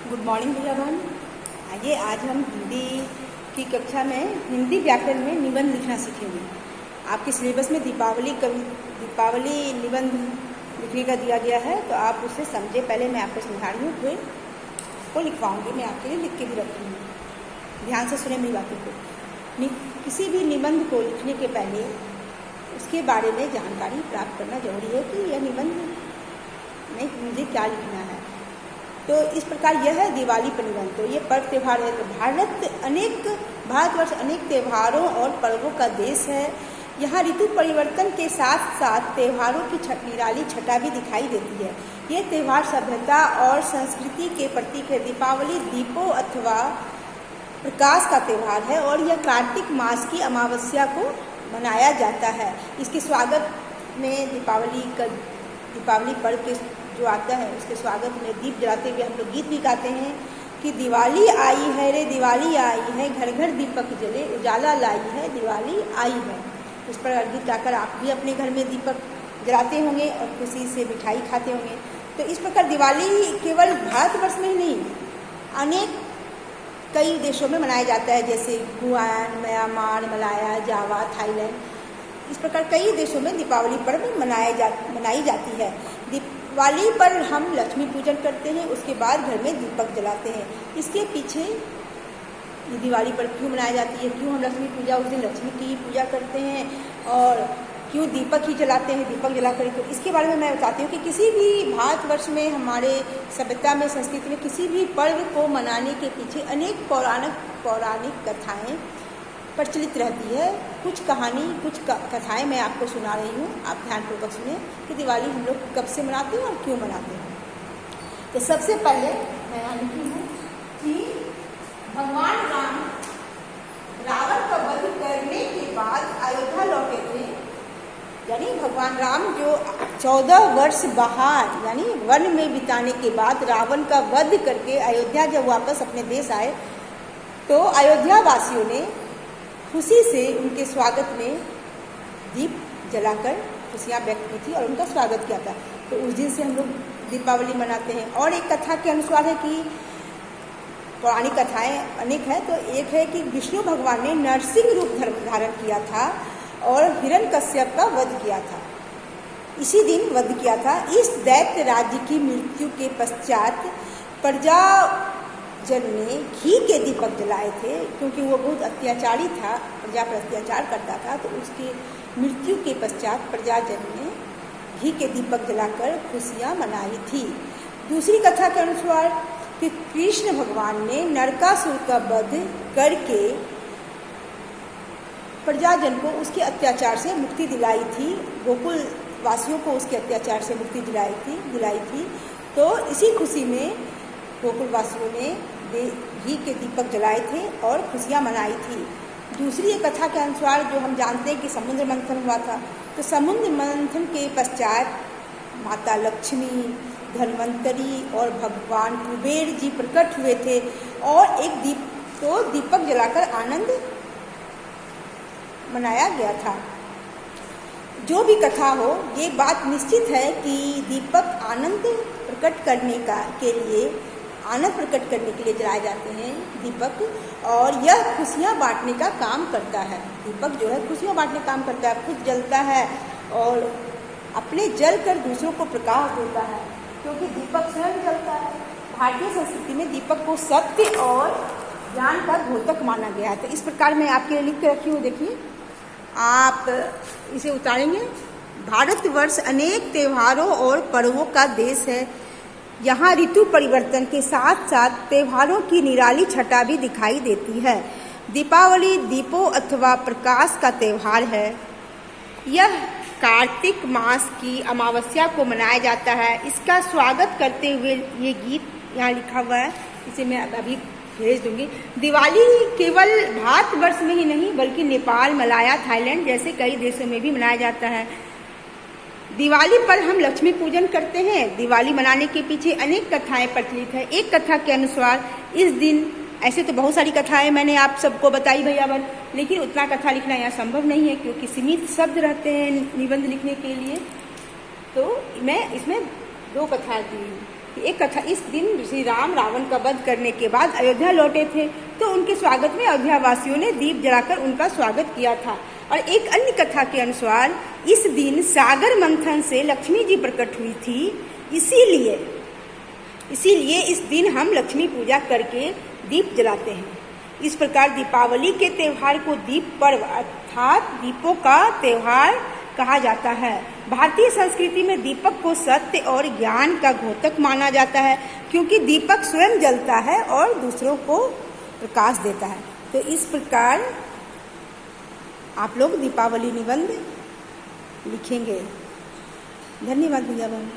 Good morning भैया बहन। आइए आज हम हिंदी की कक्षा में हिंदी व्याकरण में निबंध लिखना सीखेंगे। आपके सिलेबस में दीपावली निबंध लिखने का दिया गया है, तो आप उसे समझे। पहले मैं आपको समझा रही हूँ, फिर आपको लिखवाऊंगी। मैं आपके लिए लिख के भी रखी हूँ, ध्यान से सुने मेरी बातों को। किसी भी निबंध को लिखने के पहले उसके बारे में जानकारी प्राप्त करना जरूरी है कि यह निबंध में मुझे क्या लिखना है। तो इस प्रकार यह है दिवाली पर निबंध। तो ये पर्व त्यौहार है। तो भारतवर्ष अनेक त्योहारों और पर्वों का देश है। यहाँ ऋतु परिवर्तन के साथ साथ त्योहारों की निराली छटा भी दिखाई देती है। ये त्यौहार सभ्यता और संस्कृति के प्रतीक है। दीपावली दीपों अथवा प्रकाश का त्यौहार है और यह कार्तिक मास की अमावस्या को मनाया जाता है। इसके स्वागत में दीपावली पर्व के जो आता है उसके स्वागत में दीप जलाते हुए हम लोग गीत भी गाते हैं कि दिवाली आई है रे दिवाली आई है, घर घर दीपक जले उजाला लाई है, दिवाली आई है। इस पर गीत गाकर आप भी अपने घर में दीपक जलाते होंगे और खुशी से मिठाई खाते होंगे। तो इस प्रकार दिवाली केवल भारतवर्ष में ही नहीं, कई देशों में मनाया जाता है, जैसे गुयान, म्यांमार, मलाया, जावा, थाईलैंड। इस प्रकार कई देशों में दीपावली पर्व मनाई जाती है। दिवाली पर हम लक्ष्मी पूजन करते हैं, उसके बाद घर में दीपक जलाते हैं। इसके पीछे ये दिवाली पर क्यों मनाई जाती है, क्यों हम लक्ष्मी पूजा उस दिन लक्ष्मी की पूजा करते हैं और क्यों दीपक ही जलाते हैं, दीपक जलाकर। तो इसके बारे में मैं बताती हूँ कि किसी भी भारतवर्ष में, हमारे सभ्यता में, संस्कृति में किसी भी पर्व को मनाने के पीछे अनेक पौराणिक कथाएँ प्रचलित रहती है। कुछ कथाएं मैं आपको सुना रही हूँ, आप ध्यानपूर्वक सुने कि दिवाली हम लोग कब से मनाते हैं और क्यों मनाते हैं। तो सबसे पहले मैं यहाँ लिखी हूँ कि भगवान राम रावण का वध करने के बाद अयोध्या लौटे थे। यानी भगवान राम जो 14 वर्ष बाहर यानी वन में बिताने के बाद रावण का वध करके अयोध्या जब वापस अपने देश आए, तो अयोध्या वासियों ने खुशी से उनके स्वागत में दीप जलाकर खुशियाँ व्यक्त की थी और उनका स्वागत किया था। तो उस दिन से हम लोग दीपावली मनाते हैं। और एक कथा के अनुसार है कि पौराणिक कथाएं अनेक है। तो एक है कि विष्णु भगवान ने नरसिंह रूप धारण किया था और हिरण्यकश्यप का वध किया था। इसी दिन वध किया था। इस दैत्य राज्य की मृत्यु के पश्चात प्रजाजन ने घी के दीपक जलाए थे, क्योंकि वो बहुत अत्याचारी था, प्रजा पर अत्याचार करता था। तो उसकी मृत्यु के पश्चात प्रजाजन ने घी के दीपक जलाकर खुशियाँ मनाई थी। दूसरी कथा के अनुसार कि कृष्ण भगवान ने नरकासुर का वध करके प्रजाजन को उसके अत्याचार से मुक्ति दिलाई थी, गोकुल वासियों को उसके अत्याचार से मुक्ति दिलाई थी। तो इसी खुशी में गोकुल वासियों ने घी के दीपक जलाए थे और खुशियाँ मनाई थी। दूसरी एक कथा के अनुसार जो हम जानते हैं कि समुद्र मंथन हुआ था। तो समुद्र मंथन के पश्चात माता लक्ष्मी, धन्वंतरी और भगवान कुबेर जी प्रकट हुए थे और दीपक जलाकर आनंद मनाया गया था। जो भी कथा हो, ये बात निश्चित है कि दीपक आनंद प्रकट करने के लिए जलाए जाते हैं दीपक, और यह खुशियाँ बांटने का काम करता है। दीपक जो है खुशियाँ बांटने का काम करता है, खुद जलता है और अपने जल कर दूसरों को प्रकाश देता है, क्योंकि दीपक स्वयं जलता है। भारतीय संस्कृति में दीपक को सत्य और ज्ञान का द्योतक माना गया है। तो इस प्रकार मैं आपके लिए लिख के रखी हूँ, देखिए आप इसे उतारेंगे। भारतवर्ष अनेक त्योहारों और पर्वों का देश है। यहाँ ऋतु परिवर्तन के साथ साथ त्योहारों की निराली छटा भी दिखाई देती है। दीपावली दीपों अथवा प्रकाश का त्यौहार है। यह कार्तिक मास की अमावस्या को मनाया जाता है। इसका स्वागत करते हुए ये गीत यहाँ लिखा हुआ है, इसे मैं अभी भेज दूंगी। दिवाली केवल भारतवर्ष में ही नहीं बल्कि नेपाल, मलाया, थाईलैंड जैसे कई देशों में भी मनाया जाता है। दिवाली पर हम लक्ष्मी पूजन करते हैं। दिवाली मनाने के पीछे अनेक कथाएं प्रचलित है। एक कथा के अनुसार इस दिन, ऐसे तो बहुत सारी कथाएं मैंने आप सबको बताई भैया बन, लेकिन उतना कथा लिखना यहाँ संभव नहीं है, क्योंकि सीमित शब्द रहते हैं निबंध लिखने के लिए। तो मैं इसमें 2 कथाएं दी हूँ। एक कथा, इस दिन श्री राम रावण का वध करने के बाद अयोध्या लौटे थे, तो उनके स्वागत में अयोध्या वासियों ने दीप जलाकर उनका स्वागत किया था। और एक अन्य कथा के अनुसार इस दिन सागर मंथन से लक्ष्मी जी प्रकट हुई थी, इसीलिए इस दिन हम लक्ष्मी पूजा करके दीप जलाते हैं। इस प्रकार दीपावली के त्यौहार को दीप पर्व अर्थात दीपों का त्यौहार कहा जाता है। भारतीय संस्कृति में दीपक को सत्य और ज्ञान का द्योतक माना जाता है, क्योंकि दीपक स्वयं जलता है और दूसरों को प्रकाश देता है। तो इस प्रकार आप लोग दीपावली निबंध लिखेंगे। धन्यवाद भैया बहन।